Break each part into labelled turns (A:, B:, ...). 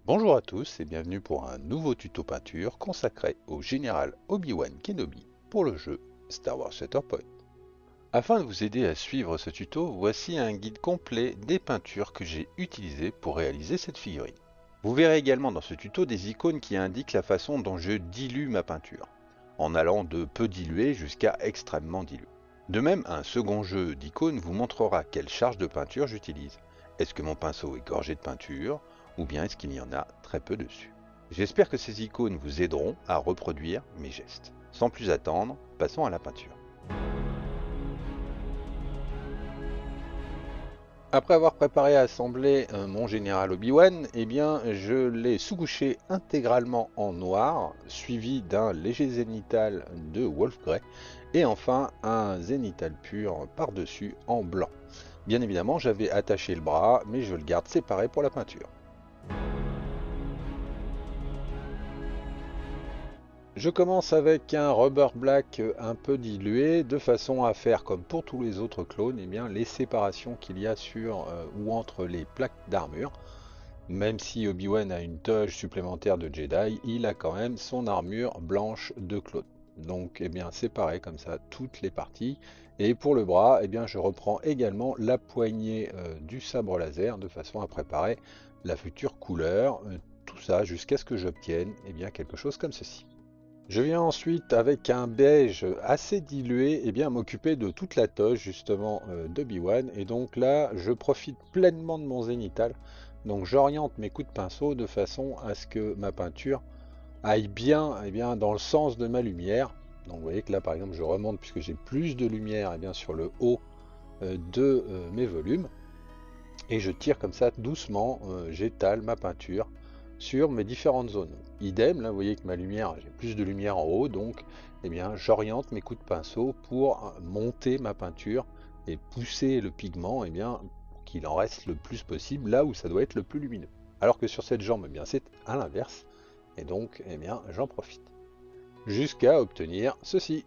A: Bonjour à tous et bienvenue pour un nouveau tuto peinture consacré au général Obi-Wan Kenobi pour le jeu Star Wars Shatterpoint. Afin de vous aider à suivre ce tuto, voici un guide complet des peintures que j'ai utilisées pour réaliser cette figurine. Vous verrez également dans ce tuto des icônes qui indiquent la façon dont je dilue ma peinture, en allant de peu dilué jusqu'à extrêmement dilué. De même, un second jeu d'icônes vous montrera quelle charge de peinture j'utilise. Est-ce que mon pinceau est gorgé de peinture ou bien est-ce qu'il y en a très peu dessus? J'espère que ces icônes vous aideront à reproduire mes gestes. Sans plus attendre, passons à la peinture. Après avoir préparé et assemblé mon général Obi-Wan, eh bien, je l'ai sous-couché intégralement en noir, suivi d'un léger zénital de Wolf Grey, et enfin un zénital pur par-dessus en blanc. Bien évidemment, j'avais attaché le bras, mais je le garde séparé pour la peinture. Je commence avec un rubber black un peu dilué, de façon à faire comme pour tous les autres clones, eh bien, les séparations qu'il y a sur ou entre les plaques d'armure. Même si Obi-Wan a une toge supplémentaire de Jedi, il a quand même son armure blanche de clone. Donc eh bien séparer comme ça toutes les parties. Et pour le bras, eh bien je reprends également la poignée du sabre laser de façon à préparer la future couleur. Tout ça jusqu'à ce que j'obtienne eh bien quelque chose comme ceci. Je viens ensuite avec un beige assez dilué et bien m'occuper de toute la toge justement d'Obi-Wan, et donc là je profite pleinement de mon zénital, donc j'oriente mes coups de pinceau de façon à ce que ma peinture aille bien, dans le sens de ma lumière. Donc vous voyez que là par exemple je remonte puisque j'ai plus de lumière bien sur le haut de mes volumes, et je tire comme ça doucement, j'étale ma peinture sur mes différentes zones. Idem, là vous voyez que ma lumière, j'ai plus de lumière en haut, donc eh bien j'oriente mes coups de pinceau pour monter ma peinture et pousser le pigment pour qu'il en reste le plus possible là où ça doit être le plus lumineux. Alors que sur cette jambe, eh bien c'est à l'inverse, et donc eh bien j'en profite. Jusqu'à obtenir ceci.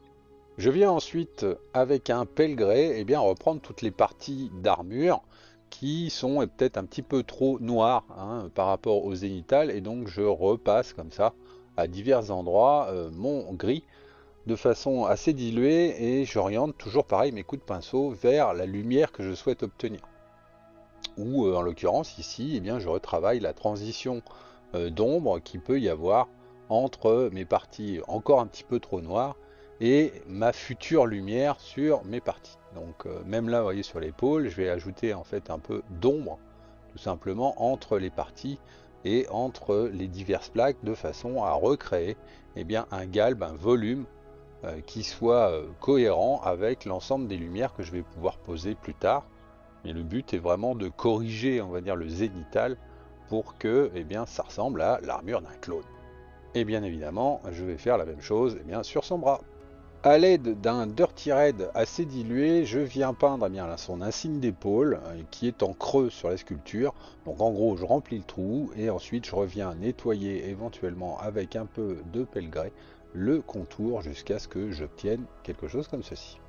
A: Je viens ensuite avec un pelle grès reprendre toutes les parties d'armure qui sont peut-être un petit peu trop noires par rapport au zénital, et donc je repasse comme ça à divers endroits mon gris de façon assez diluée, et j'oriente toujours pareil mes coups de pinceau vers la lumière que je souhaite obtenir. Ou en l'occurrence ici, je retravaille la transition d'ombre qu'il peut y avoir entre mes parties encore un petit peu trop noires et ma future lumière sur mes parties. Donc même là, vous voyez sur l'épaule, je vais ajouter en fait un peu d'ombre tout simplement entre les parties et entre les diverses plaques de façon à recréer un galbe, un volume qui soit cohérent avec l'ensemble des lumières que je vais pouvoir poser plus tard. Mais le but est vraiment de corriger, on va dire, le zénital pour que ça ressemble à l'armure d'un clone. Et bien évidemment, je vais faire la même chose sur son bras. A l'aide d'un Dirty Red assez dilué, je viens peindre son insigne d'épaule qui est en creux sur la sculpture. Donc en gros, je remplis le trou et ensuite je reviens nettoyer éventuellement avec un peu de pelle grès le contour jusqu'à ce que j'obtienne quelque chose comme ceci.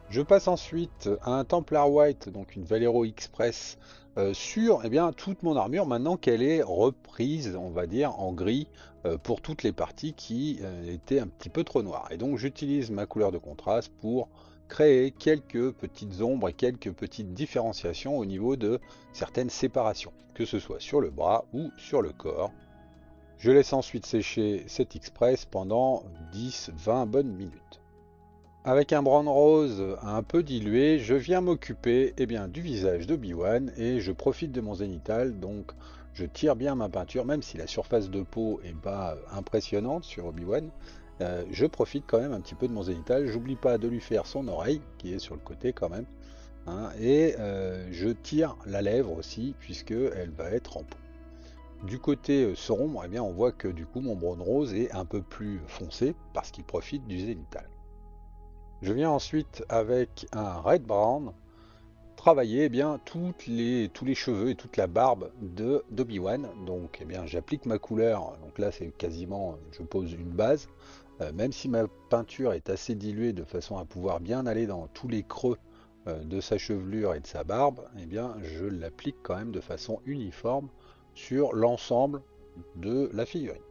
A: Je passe ensuite à un Templar White, donc une Valero Express, sur toute mon armure, maintenant qu'elle est reprise, on va dire, en gris pour toutes les parties qui étaient un petit peu trop noires. Et donc j'utilise ma couleur de contraste pour créer quelques petites ombres et quelques petites différenciations au niveau de certaines séparations, que ce soit sur le bras ou sur le corps. Je laisse ensuite sécher cet Express pendant 10-20 bonnes minutes. Avec un brown rose un peu dilué, je viens m'occuper du visage d'Obi-Wan et je profite de mon zénital, donc je tire bien ma peinture, même si la surface de peau est pas impressionnante sur Obi-Wan, je profite quand même un petit peu de mon zénital. J'oublie pas de lui faire son oreille, qui est sur le côté quand même, et je tire la lèvre aussi, puisque elle va être en peau. Du côté sombre, on voit que du coup mon brown rose est un peu plus foncé, parce qu'il profite du zénital. Je viens ensuite avec un Red Brown travailler tous les cheveux et toute la barbe de d'Obi-Wan. Donc j'applique ma couleur, donc là c'est quasiment, je pose une base. Même si ma peinture est assez diluée de façon à pouvoir bien aller dans tous les creux de sa chevelure et de sa barbe, je l'applique quand même de façon uniforme sur l'ensemble de la figurine.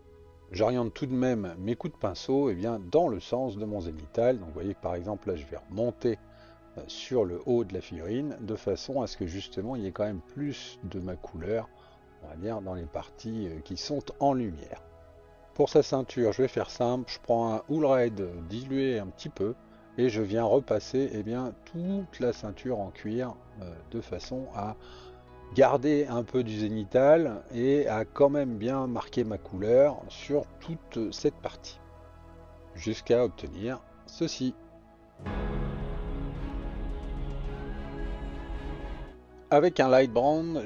A: J'oriente tout de même mes coups de pinceau dans le sens de mon zénithal. Donc vous voyez que par exemple là je vais remonter sur le haut de la figurine de façon à ce que justement il y ait quand même plus de ma couleur, on va dire, dans les parties qui sont en lumière. Pour sa ceinture, je vais faire simple, je prends un Wool Red dilué un petit peu et je viens repasser toute la ceinture en cuir de façon à garder un peu du zénithal et à quand même bien marquer ma couleur sur toute cette partie jusqu'à obtenir ceci. Avec un light brown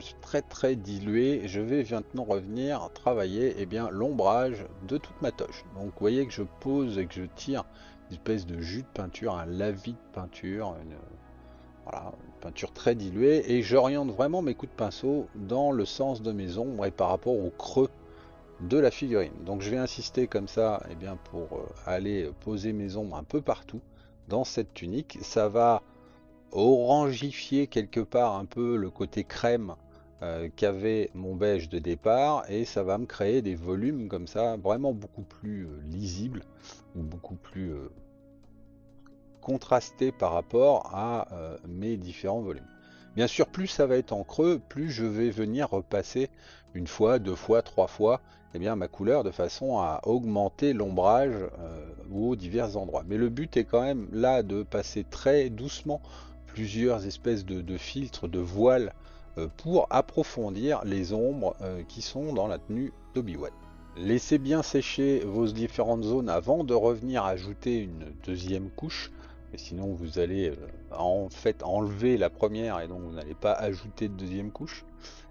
A: très dilué, je vais maintenant revenir travailler l'ombrage de toute ma toche. Donc vous voyez que je pose et que je tire une espèce de jus de peinture, un lavis de peinture, voilà, une peinture très diluée, et j'oriente vraiment mes coups de pinceau dans le sens de mes ombres et par rapport au creux de la figurine. Donc je vais insister comme ça pour aller poser mes ombres un peu partout dans cette tunique. Ça va orangifier quelque part un peu le côté crème qu'avait mon beige de départ, et ça va me créer des volumes comme ça vraiment beaucoup plus lisibles ou beaucoup plus contrastés par rapport à mes différents volumes. Bien sûr, plus ça va être en creux, plus je vais venir repasser une fois, deux fois, trois fois ma couleur de façon à augmenter l'ombrage aux divers endroits. Mais le but est quand même là de passer très doucement plusieurs espèces de filtres, de voiles pour approfondir les ombres qui sont dans la tenue d'Obi-Wan. Laissez bien sécher vos différentes zones avant de revenir ajouter une deuxième couche. Et sinon vous allez en fait enlever la première et donc vous n'allez pas ajouter de deuxième couche.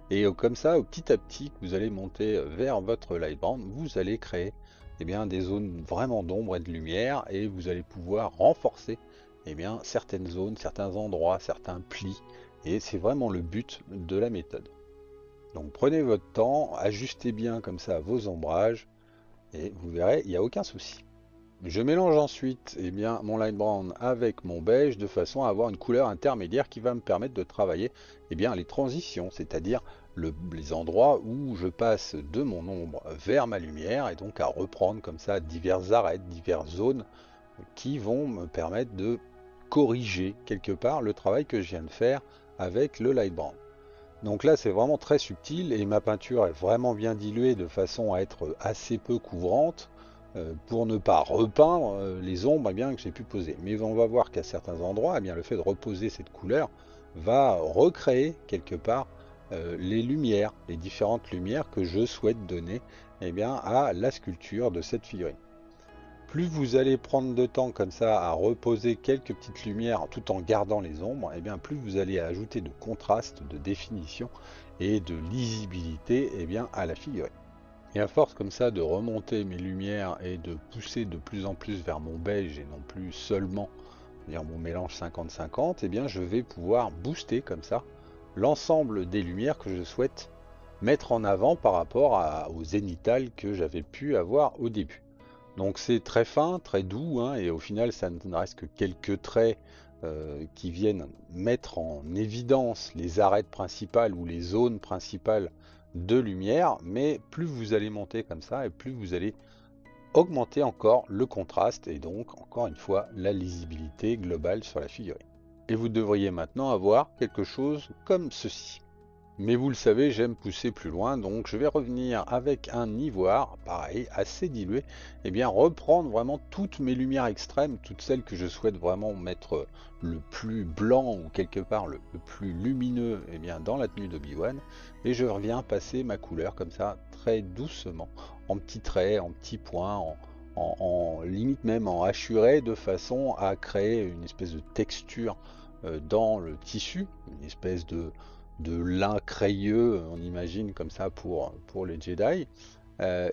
A: Et comme ça, petit à petit, que vous allez monter vers votre light brown, vous allez créer des zones vraiment d'ombre et de lumière, et vous allez pouvoir renforcer certaines zones, certains endroits, certains plis. Et c'est vraiment le but de la méthode. Donc prenez votre temps, ajustez bien comme ça vos ombrages, et vous verrez, il n'y a aucun souci. Je mélange ensuite mon light brown avec mon beige de façon à avoir une couleur intermédiaire qui va me permettre de travailler les transitions, c'est-à-dire les endroits où je passe de mon ombre vers ma lumière, et donc à reprendre comme ça divers arêtes, diverses zones qui vont me permettre de corriger quelque part le travail que je viens de faire avec le light brown. Donc là c'est vraiment très subtil et ma peinture est vraiment bien diluée de façon à être assez peu couvrante pour ne pas repeindre les ombres que j'ai pu poser. Mais on va voir qu'à certains endroits, le fait de reposer cette couleur va recréer quelque part les lumières, les différentes lumières que je souhaite donner à la sculpture de cette figurine. Plus vous allez prendre de temps comme ça à reposer quelques petites lumières tout en gardant les ombres, plus vous allez ajouter de contraste, de définition et de lisibilité à la figurine. Et à force comme ça de remonter mes lumières et de pousser de plus en plus vers mon beige et non plus seulement mon mélange 50-50, je vais pouvoir booster comme ça l'ensemble des lumières que je souhaite mettre en avant par rapport au zénithal que j'avais pu avoir au début. Donc c'est très fin, très doux, et au final ça ne reste que quelques traits qui viennent mettre en évidence les arêtes principales ou les zones principales de lumière, mais plus vous allez monter comme ça et plus vous allez augmenter encore le contraste et donc encore une fois la lisibilité globale sur la figurine. Et vous devriez maintenant avoir quelque chose comme ceci. Mais vous le savez, j'aime pousser plus loin, donc je vais revenir avec un ivoire, pareil, assez dilué, reprendre vraiment toutes mes lumières extrêmes, toutes celles que je souhaite vraiment mettre le plus blanc ou quelque part le plus lumineux dans la tenue d'Obi-Wan, et je reviens passer ma couleur comme ça, très doucement, en petits traits, en petits points, en limite même en hachuré, de façon à créer une espèce de texture dans le tissu, une espèce de lin crayeux, on imagine comme ça pour les Jedi.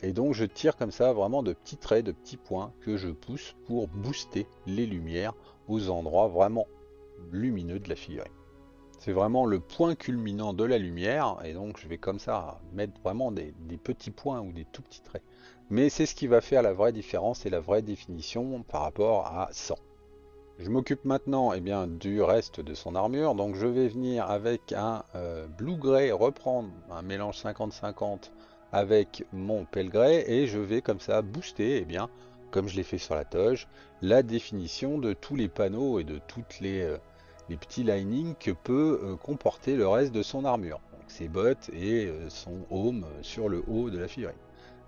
A: Et donc je tire comme ça vraiment de petits traits, de petits points que je pousse pour booster les lumières aux endroits vraiment lumineux de la figurine. C'est vraiment le point culminant de la lumière, et donc je vais comme ça mettre vraiment des petits points ou des tout petits traits. Mais c'est ce qui va faire la vraie différence et la vraie définition par rapport à 100. Je m'occupe maintenant du reste de son armure, donc je vais venir avec un Blue Gray reprendre un mélange 50-50 avec mon Pale Gray et je vais comme ça booster, comme je l'ai fait sur la toge, la définition de tous les panneaux et de toutes les petits linings que peut comporter le reste de son armure. Donc ses bottes et son home sur le haut de la figurine.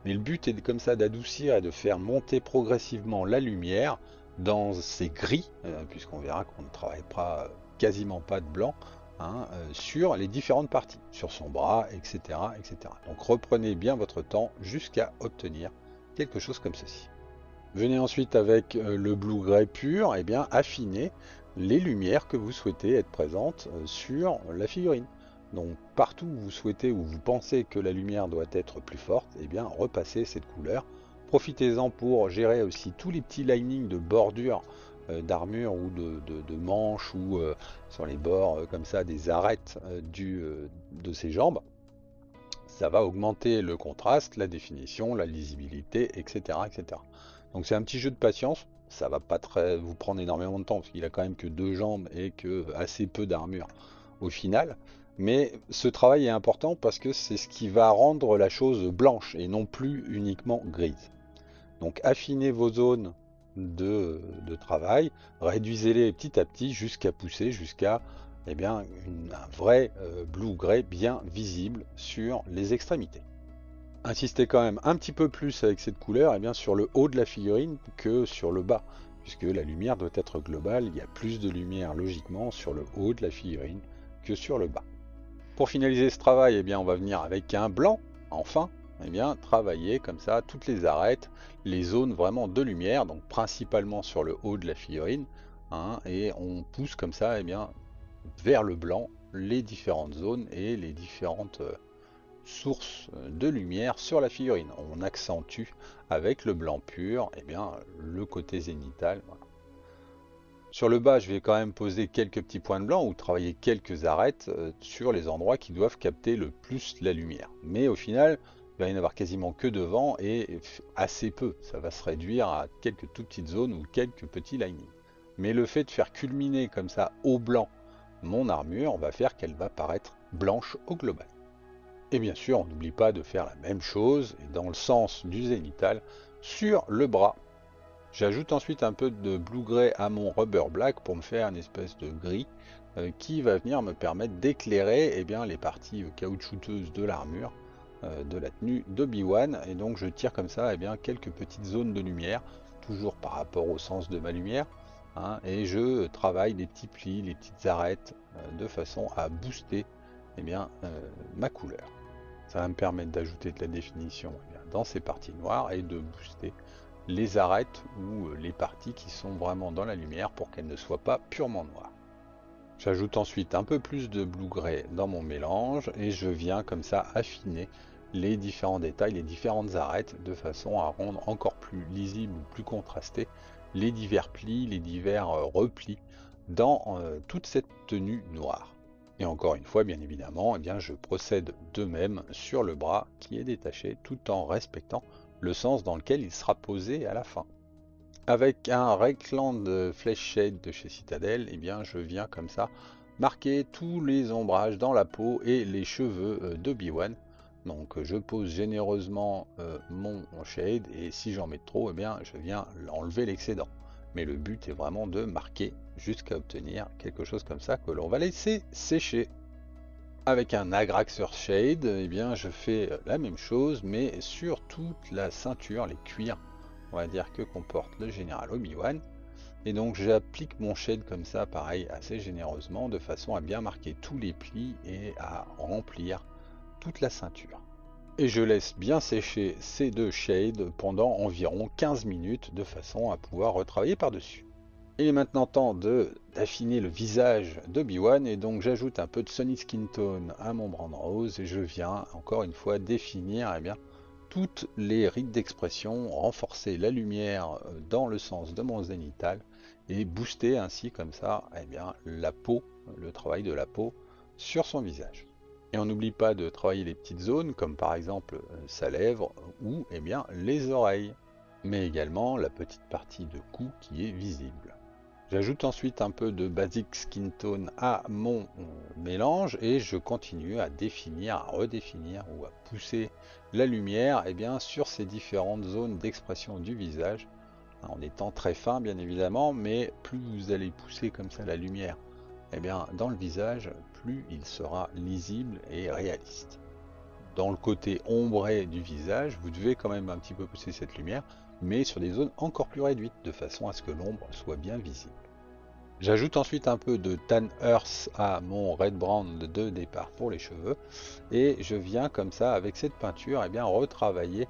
A: Mais le but est comme ça d'adoucir et de faire monter progressivement la lumière dans ces gris, puisqu'on verra qu'on ne travaille pas quasiment pas de blanc, sur les différentes parties, sur son bras, etc., etc. Donc reprenez bien votre temps jusqu'à obtenir quelque chose comme ceci. Venez ensuite avec le blue gray pur, affiner les lumières que vous souhaitez être présentes sur la figurine. Donc partout où vous souhaitez ou vous pensez que la lumière doit être plus forte, repassez cette couleur. Profitez-en pour gérer aussi tous les petits linings de bordure d'armure ou de manches ou sur les bords comme ça des arêtes de ses jambes. Ça va augmenter le contraste, la définition, la lisibilité, etc., etc. Donc c'est un petit jeu de patience. Ça va pas vous prendre énormément de temps parce qu'il a quand même que deux jambes et que assez peu d'armure au final. Mais ce travail est important parce que c'est ce qui va rendre la chose blanche et non plus uniquement grise. Donc affinez vos zones de travail, réduisez-les petit à petit jusqu'à pousser jusqu'à un vrai blue-gray bien visible sur les extrémités. Insistez quand même un petit peu plus avec cette couleur sur le haut de la figurine que sur le bas, puisque la lumière doit être globale, il y a plus de lumière logiquement sur le haut de la figurine que sur le bas. Pour finaliser ce travail, on va venir avec un blanc, enfin, travailler comme ça toutes les arêtes, les zones vraiment de lumière, donc principalement sur le haut de la figurine, et on pousse comme ça vers le blanc les différentes zones et les différentes sources de lumière sur la figurine. On accentue avec le blanc pur le côté zénital. Voilà. Sur le bas, je vais quand même poser quelques petits points de blanc ou travailler quelques arêtes sur les endroits qui doivent capter le plus la lumière. Mais au final, il va y en avoir quasiment que devant et assez peu. Ça va se réduire à quelques toutes petites zones ou quelques petits linings. Mais le fait de faire culminer comme ça au blanc mon armure va faire qu'elle va paraître blanche au global. Et bien sûr, on n'oublie pas de faire la même chose, et dans le sens du zénital, sur le bras. J'ajoute ensuite un peu de blue gray à mon rubber black pour me faire une espèce de gris qui va venir me permettre d'éclairer les parties caoutchouteuses de l'armure de la tenue d'Obi-Wan. Et donc je tire comme ça quelques petites zones de lumière, toujours par rapport au sens de ma lumière. Et je travaille les petits plis, les petites arêtes de façon à booster ma couleur. Ça va me permettre d'ajouter de la définition dans ces parties noires et de booster les arêtes ou les parties qui sont vraiment dans la lumière pour qu'elles ne soient pas purement noires. J'ajoute ensuite un peu plus de blue gray dans mon mélange et je viens comme ça affiner les différents détails, les différentes arêtes de façon à rendre encore plus lisible ou plus contrasté les divers plis, les divers replis dans toute cette tenue noire. Et encore une fois, bien évidemment, je procède de même sur le bras qui est détaché tout en respectant le sens dans lequel il sera posé à la fin. Avec un Reikland Flesh Shade de chez Citadel, je viens comme ça marquer tous les ombrages dans la peau et les cheveux d'Obi-Wan. Donc je pose généreusement mon shade et si j'en mets trop, je viens enlever l'excédent. Mais le but est vraiment de marquer jusqu'à obtenir quelque chose comme ça que l'on va laisser sécher. Avec un Agraxer Shade, je fais la même chose, mais sur toute la ceinture, les cuirs, on va dire que comporte le général Obi-Wan. Et donc j'applique mon shade comme ça, pareil, assez généreusement, de façon à bien marquer tous les plis et à remplir toute la ceinture. Et je laisse bien sécher ces deux shades pendant environ 15 minutes de façon à pouvoir retravailler par-dessus. Il est maintenant temps d'affiner le visage d'Obi-Wan et donc j'ajoute un peu de Sunny Skin Tone à mon brand rose et je viens encore une fois définir toutes les rides d'expression, renforcer la lumière dans le sens de mon zénital et booster ainsi comme ça la peau, le travail de la peau sur son visage. Et on n'oublie pas de travailler les petites zones comme par exemple sa lèvre ou les oreilles, mais également la petite partie de cou qui est visible. J'ajoute ensuite un peu de Basic Skin Tone à mon mélange et je continue à définir, à redéfinir ou à pousser la lumière sur ces différentes zones d'expression du visage, en étant très fin bien évidemment, mais plus vous allez pousser comme ça la lumière dans le visage, plus il sera lisible et réaliste. Dans le côté ombré du visage, vous devez quand même un petit peu pousser cette lumière, mais sur des zones encore plus réduites, de façon à ce que l'ombre soit bien visible. J'ajoute ensuite un peu de Tan Earth à mon Red Brown de départ pour les cheveux, et je viens comme ça, avec cette peinture, retravailler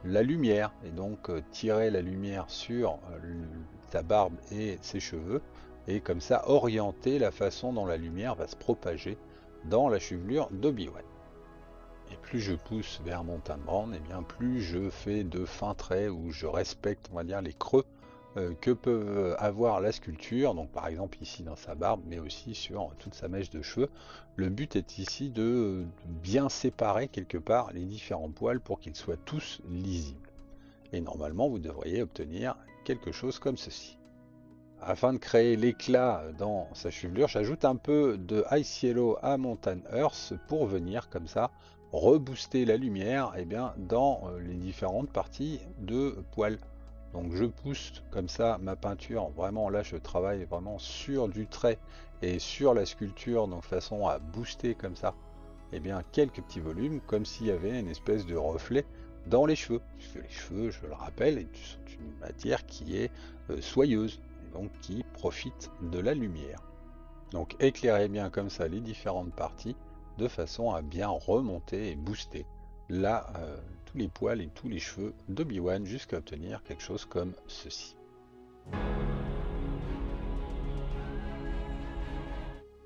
A: la lumière, et donc tirer la lumière sur sa barbe et ses cheveux, et comme ça orienter la façon dont la lumière va se propager dans la chevelure d'Obi-Wan. Et plus je pousse vers mon teint brown, plus je fais de fins traits où je respecte, on va dire, les creux que peut avoir la sculpture. Donc par exemple ici dans sa barbe, mais aussi sur toute sa mèche de cheveux. Le but est ici de bien séparer quelque part les différents poils pour qu'ils soient tous lisibles. Et normalement, vous devriez obtenir quelque chose comme ceci. Afin de créer l'éclat dans sa chevelure, j'ajoute un peu de Ice Yellow à mon Tan Earth pour venir comme ça rebooster la lumière dans les différentes parties de poils. Donc je pousse comme ça ma peinture, vraiment là je travaille vraiment sur du trait et sur la sculpture, donc façon à booster comme ça quelques petits volumes, comme s'il y avait une espèce de reflet dans les cheveux, puisque les cheveux, je le rappelle, sont une matière qui est soyeuse, et donc qui profite de la lumière. Donc éclairez bien comme ça les différentes parties, de façon à bien remonter et booster là tous les poils et tous les cheveux d'Obi-Wan jusqu'à obtenir quelque chose comme ceci.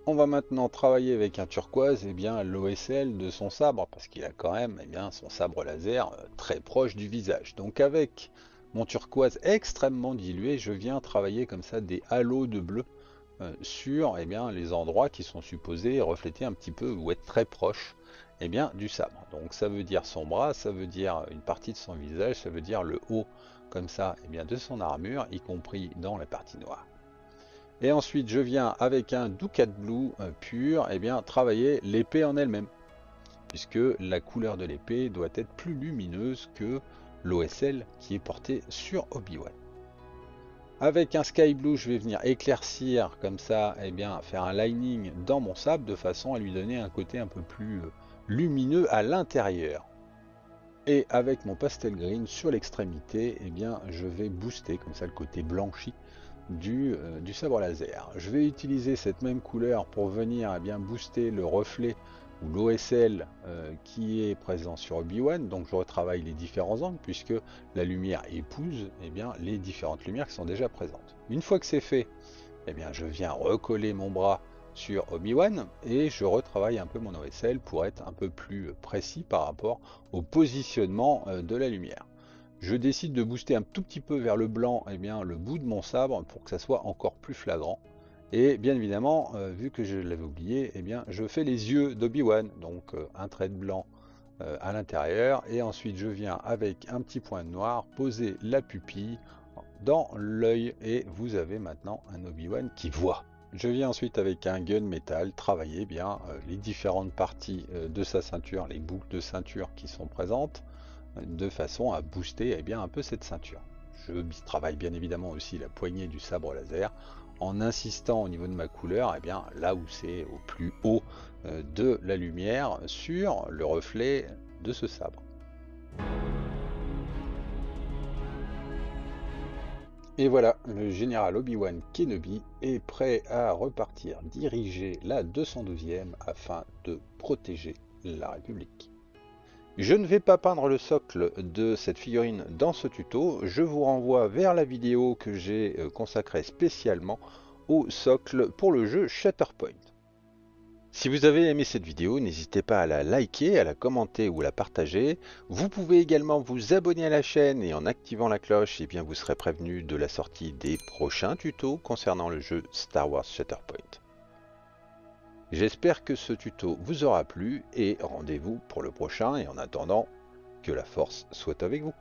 A: On va maintenant travailler avec un turquoise l'OSL de son sabre, parce qu'il a quand même son sabre laser très proche du visage. Donc avec mon turquoise extrêmement dilué, je viens travailler comme ça des halos de bleu sur les endroits qui sont supposés refléter un petit peu ou être très proches du sabre. Donc ça veut dire son bras, ça veut dire une partie de son visage, ça veut dire le haut comme ça de son armure, y compris dans la partie noire. Et ensuite je viens avec un Ducat Blue pur travailler l'épée en elle-même, puisque la couleur de l'épée doit être plus lumineuse que l'OSL qui est porté sur Obi-Wan. Avec un Sky Blue, je vais venir éclaircir comme ça, faire un lining dans mon sable de façon à lui donner un côté un peu plus lumineux à l'intérieur. Et avec mon Pastel Green sur l'extrémité, je vais booster comme ça le côté blanchi du sabre laser. Je vais utiliser cette même couleur pour venir booster le reflet ou l'OSL qui est présent sur Obi-Wan. Donc je retravaille les différents angles puisque la lumière épouse les différentes lumières qui sont déjà présentes. Une fois que c'est fait, je viens recoller mon bras sur Obi-Wan et je retravaille un peu mon OSL pour être un peu plus précis par rapport au positionnement de la lumière. Je décide de booster un tout petit peu vers le blanc le bout de mon sabre pour que ça soit encore plus flagrant. Et bien évidemment, vu que je l'avais oublié, je fais les yeux d'Obi-Wan, donc un trait de blanc à l'intérieur, et ensuite je viens avec un petit point de noir poser la pupille dans l'œil, et vous avez maintenant un Obi-Wan qui voit. Je viens ensuite avec un gunmetal travailler les différentes parties de sa ceinture, les boucles de ceinture qui sont présentes, de façon à booster un peu cette ceinture. Je travaille bien évidemment aussi la poignée du sabre laser, en insistant au niveau de ma couleur, là où c'est au plus haut de la lumière sur le reflet de ce sabre. Et voilà, le général Obi-Wan Kenobi est prêt à repartir diriger la 212e afin de protéger la République. Je ne vais pas peindre le socle de cette figurine dans ce tuto, je vous renvoie vers la vidéo que j'ai consacrée spécialement au socle pour le jeu Shatterpoint. Si vous avez aimé cette vidéo, n'hésitez pas à la liker, à la commenter ou à la partager. Vous pouvez également vous abonner à la chaîne et en activant la cloche, vous serez prévenu de la sortie des prochains tutos concernant le jeu Star Wars Shatterpoint. J'espère que ce tuto vous aura plu et rendez-vous pour le prochain, et en attendant, que la force soit avec vous.